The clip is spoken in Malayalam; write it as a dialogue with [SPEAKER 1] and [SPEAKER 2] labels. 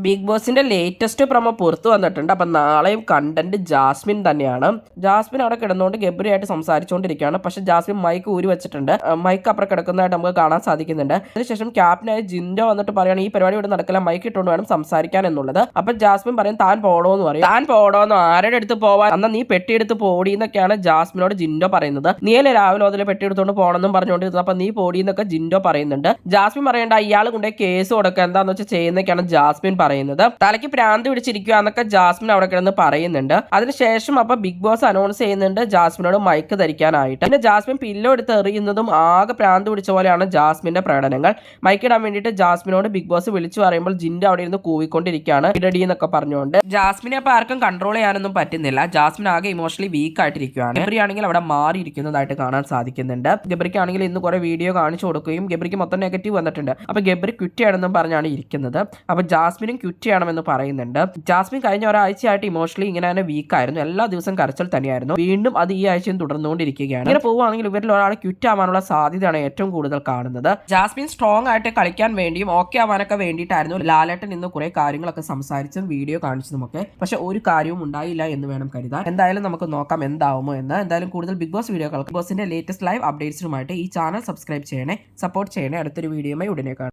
[SPEAKER 1] ബിഗ് ബോസിന്റെ ലേറ്റസ്റ്റ് പ്രൊമോ പുറത്തു വന്നിട്ടുണ്ട്. അപ്പം നാളെയും കണ്ടന്റ് ജാസ്മിൻ തന്നെയാണ്. ജാസ്മിൻ അവിടെ കിടന്നുകൊണ്ട് ഗബ്രിയായിട്ട് സംസാരിച്ചുകൊണ്ടിരിക്കുകയാണ്. പക്ഷെ ജാസ്മിൻ മൈക്ക് ഊരി വെച്ചിട്ടുണ്ട്. മൈക്ക് അപ്പുറം കിടക്കുന്നതായിട്ട് നമുക്ക് കാണാൻ സാധിക്കുന്നുണ്ട്. അതിനുശേഷം ക്യാപ്റ്റനായ ജിൻഡോ വന്നിട്ട് പറയുകയാണ് ഈ പരിപാടി ഇവിടെ നടക്കില്ല, മൈക്ക് ഇട്ടുകൊണ്ട് വേണം സംസാരിക്കാൻ എന്നുള്ളത്. അപ്പൊ ജാസ്മിൻ പറയും താൻ പോടോന്ന് പറയും. താൻ പോടോന്നോ, ആരുടെ അടുത്ത് പോവാൻ, അന്ന് നീ പെട്ടിയെടുത്ത് പോടി എന്നൊക്കെയാണ് ജാസ്മിനോട് ജിൻഡോ പറയുന്നത്. നീയല്ലേ രാവിലെ മുതൽ പെട്ടിയെടുത്തോണ്ട് പോകണമെന്നും പറഞ്ഞുകൊണ്ടിരുന്നത്, അപ്പൊ നീ പോടി എന്നൊക്കെ ജിൻഡോ പറയുന്നുണ്ട്. ജാസ്മിൻ പറയേണ്ട ഇയാൾ കൊണ്ടേ കേസ് കൊടുക്കുക എന്താന്ന് വെച്ചാൽ ചെയ്യുന്നൊക്കെയാണ് ജാസ്മിൻ പറയുന്നത്. തലയ്ക്ക് പ്രാന്ത് പിടിച്ചിരിക്കുക എന്നൊക്കെ ജാസ്മിൻ അവിടെ കിടന്ന് പറയുന്നുണ്ട്. അതിനുശേഷം അപ്പൊ ബിഗ് ബോസ് അനൗൺസ് ചെയ്യുന്നുണ്ട് ജാസ്മിനോട് മൈക്ക് ധരിക്കാനായിട്ട്. പിന്നെ ജാസ്മിൻ പില്ലോ എടുത്ത് എറിയുന്നതും ആകെ പ്രാന്ത് പിടിച്ച പോലെയാണ് ജാസ്മിന്റെ പ്രകടനങ്ങൾ. മൈക്ക് ഇടാൻ വേണ്ടിയിട്ട് ജാസ്മിനോട് ബിഗ് ബോസ് വിളിച്ചു പറയുമ്പോൾ ജിൻഡോ അവിടെ ഇരുന്ന് കൂവിക്കൊണ്ടിരിക്കുകയാണ് ഇടടി എന്നൊക്കെ പറഞ്ഞുകൊണ്ട്. ജാസ്മിനെ അപ്പൊ ആർക്കും കൺട്രോൾ ചെയ്യാനൊന്നും പറ്റുന്നില്ല. ജാസ്മിൻ ആകെ ഇമോഷണലി വീക്ക് ആയിട്ടിരിക്കുകയാണ്. ഗബ്രി ആണെങ്കിൽ അവിടെ മാറിയിരിക്കുന്നതായിട്ട് കാണാൻ സാധിക്കുന്നുണ്ട്. ഗബ്രിക്ക് ആണെങ്കിൽ ഇന്ന് കുറെ വീഡിയോ കാണിച്ചു കൊടുക്കുകയും ഗബ്രിക്ക് മൊത്തം നെഗറ്റീവ് വന്നിട്ടുണ്ട്. അപ്പൊ ഗബ്രി ക്വിറ്റ് ചെയ്യണമെന്നും പറഞ്ഞാണ് ഇരിക്കുന്നത്. അപ്പൊ ജാസ്മിനും ക്വിറ്റ് ചെയ്യണമെന്ന് പറയുന്നുണ്ട്. ജാസ്മിൻ കഴിഞ്ഞ ഒരാഴ്ചയായിട്ട് ഇമോഷണലി ഇങ്ങനെ തന്നെ വീക്ക് ആയിരുന്നു. എല്ലാ ദിവസവും കരച്ചിൽ തന്നെയായിരുന്നു. വീണ്ടും അത് ഈ ആഴ്ചയും തുടർന്നുകൊണ്ടിരിക്കുകയാണ്. ഇങ്ങനെ പോവുകയാണെങ്കിൽ ഇവരിൽ ഒരാൾ ക്വിറ്റ് ആവാനുള്ള സാധ്യതയാണ് ഏറ്റവും കൂടുതൽ കാണുന്നത്. ജാസ്മിൻ സ്ട്രോങ് ആയിട്ട് കളിക്കാൻ വേണ്ടിയും ഓക്കെ ആവാനൊക്കെ വേണ്ടിയിട്ടായിരുന്നു ലാലേട്ടൻ ഇന്ന് കുറെ കാര്യങ്ങളൊക്കെ സംസാരിച്ചും വീഡിയോ കാണിച്ചതുമൊക്കെ. പക്ഷെ ഒരു കാര്യവും ഉണ്ടായില്ല എന്ന് വേണം കരുതാൻ. എന്തായാലും നമുക്ക് നോക്കാം എന്താവുമോ എന്ന്. എന്തായാലും കൂടുതൽ ബിഗ് ബോസ് വീഡിയോകൾക്ക് ബിഗ് ബോസിന്റെ ലേറ്റസ്റ്റ് ലൈവ് അപ്ഡേറ്റ്സുമായിട്ട് ഈ ചാനൽ സബ്സ്ക്രൈബ് ചെയ്യണേ, സപ്പോർട്ട് ചെയ്യണേ. അടുത്തൊരു വീഡിയോയുമായി ഉടനെ കാണാം.